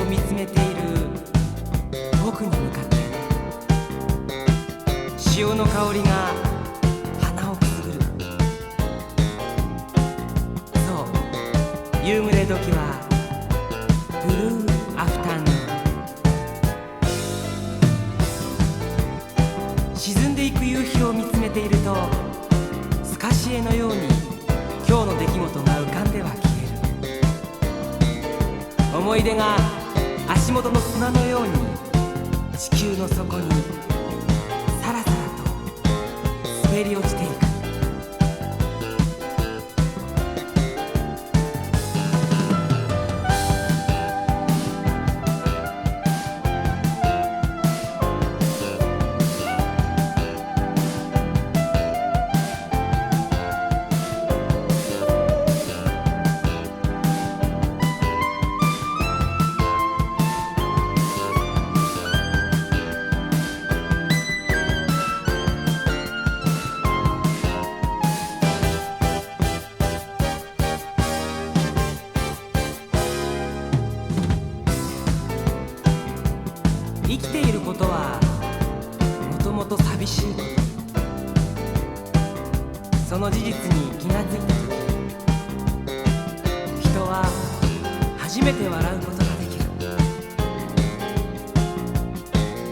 を見つめている僕に向かって潮の香りが鼻をくすぐる。そう、夕暮れ時はブルーアフタヌーン。沈んでいく夕日を見つめていると透かし絵のように今日の出来事が浮かんでは消える。思い出が足元の砂のように地球の底にさらさらと滑り落ちていく。生きていることはもともと寂しいこと。その事実に気がついた時、人は初めて笑うことができる。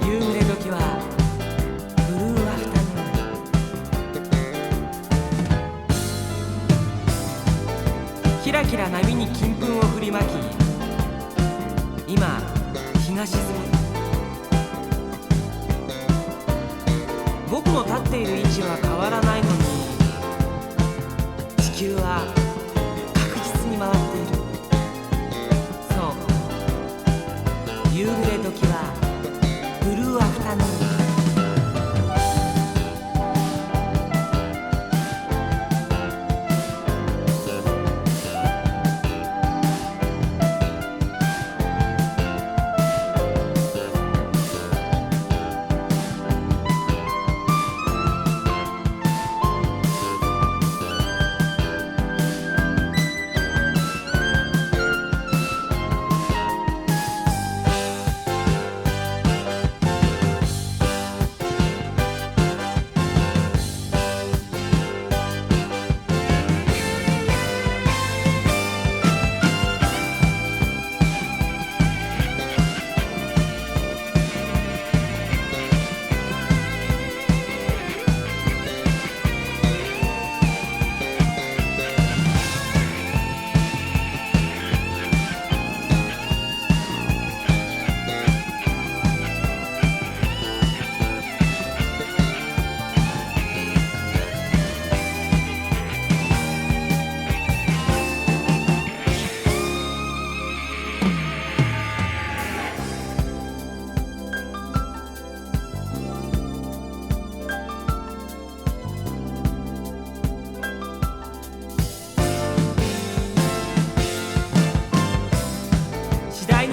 夕暮れ時はブルーアフタヌーン。キラキラ波に金粉を振りまき、今日が沈む。僕の立っている位置は変わらないのに地球は確実に回っている。そう、夕暮れ時はブルーアフタヌーン。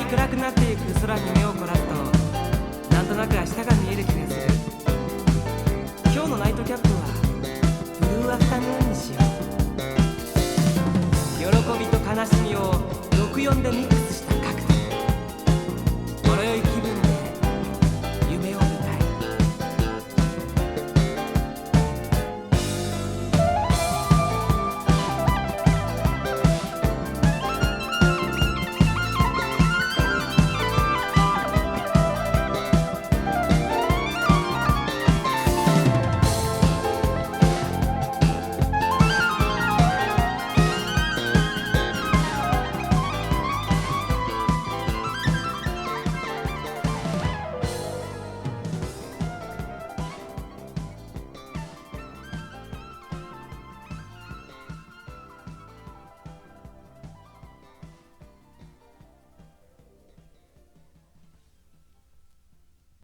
暗くなっていく空に目を凝らすとなんとなく明日が見える気がする。今日のナイトキャップはブルーアフタヌーンにしよう。喜びと悲しみを